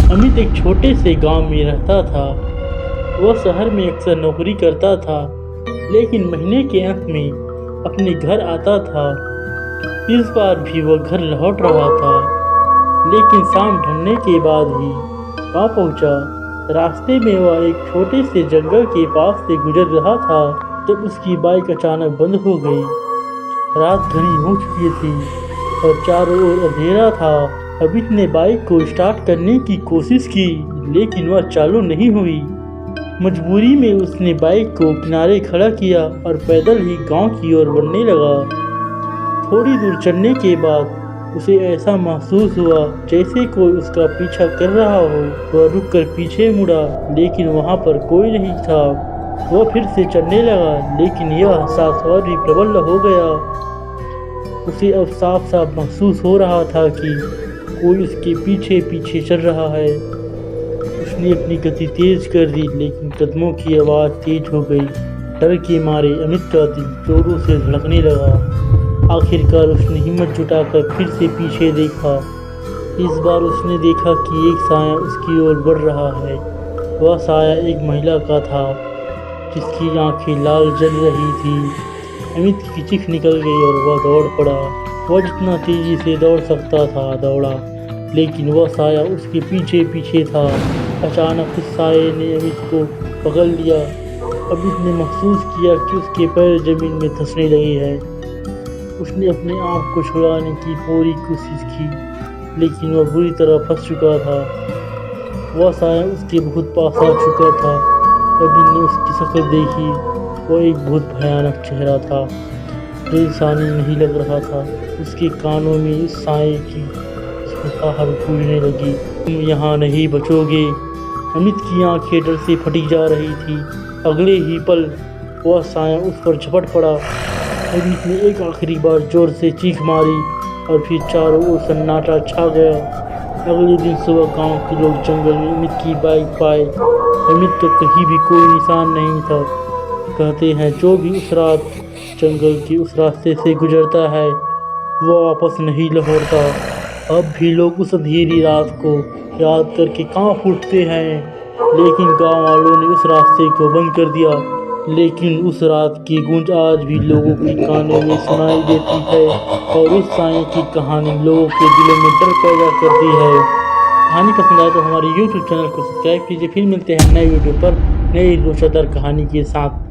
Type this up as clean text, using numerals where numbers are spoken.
अमित एक छोटे से गांव में रहता था। वह शहर में अक्सर नौकरी करता था, लेकिन महीने के अंत में अपने घर आता था। इस बार भी वह घर लौट रहा था, लेकिन शाम ढलने के बाद ही गांव पहुंचा। रास्ते में वह एक छोटे से जंगल के पास से गुजर रहा था जब उसकी बाइक अचानक बंद हो गई। रात घनी हो चुकी थी और चारों ओर अंधेरा था। अमित ने बाइक को स्टार्ट करने की कोशिश की, लेकिन वह चालू नहीं हुई। मजबूरी में उसने बाइक को किनारे खड़ा किया और पैदल ही गांव की ओर बढ़ने लगा। थोड़ी दूर चलने के बाद उसे ऐसा महसूस हुआ जैसे कोई उसका पीछा कर रहा हो। वह रुककर पीछे मुड़ा, लेकिन वहां पर कोई नहीं था। वह फिर से चलने लगा, लेकिन यह एहसास और भी प्रबल हो गया। उसे अब साफ साफ महसूस हो रहा था कि कोई उसके पीछे पीछे चल रहा है। उसने अपनी गति तेज कर दी, लेकिन कदमों की आवाज़ तेज हो गई। डर के मारे अमित का दिल जोरों से धड़कने लगा। आखिरकार उसने हिम्मत जुटाकर फिर से पीछे देखा। इस बार उसने देखा कि एक साया उसकी ओर बढ़ रहा है। वह साया एक महिला का था, जिसकी आंखें लाल जल रही थी। अमित की चीख निकल गई और वह दौड़ पड़ा। वह जितना तेजी से दौड़ सकता था दौड़ा, लेकिन वह साया उसके पीछे पीछे था। अचानक उस साये ने अमित को पकड़ लिया। अमित ने महसूस किया कि उसके पैर जमीन में धंसने लगे हैं। उसने अपने आप को छुड़ाने की पूरी कोशिश की, लेकिन वह बुरी तरह फंस चुका था। वह साया उसके बहुत पास आ चुका था। अमित ने उसकी शक्ल देखी। वह एक बहुत भयानक चेहरा था जो इंसानी नहीं लग रहा था। उसके कानों में उस साये की फुफकार गूंजने लगी। तुम यहाँ नहीं बचोगे। अमित की आंखें डर से फटी जा रही थी। अगले ही पल वह साया उस पर झपट पड़ा। अमित ने एक आखिरी बार जोर से चीख मारी और फिर चारों ओर सन्नाटा छा गया। अगले दिन सुबह गांव के लोग जंगल में अमित की बाइक पाए। अमित का कहीं भी कोई निशान नहीं था। कहते हैं जो भी उस रात जंगल के उस रास्ते से गुजरता है वो वापस नहीं लौटता। अब भी लोग उस अंधेरी रात को याद करके कांप उठते हैं, लेकिन गांव वालों ने उस रास्ते को बंद कर दिया। लेकिन उस रात की गूंज आज भी लोगों के कानों में सुनाई देती है और उस साए की कहानी लोगों के दिलों में डर पैदा करती है। कहानी पसंद आए तो हमारे YouTube चैनल को सब्सक्राइब कीजिए। फिर मिलते हैं नए वीडियो पर नई रोचक कहानी के साथ।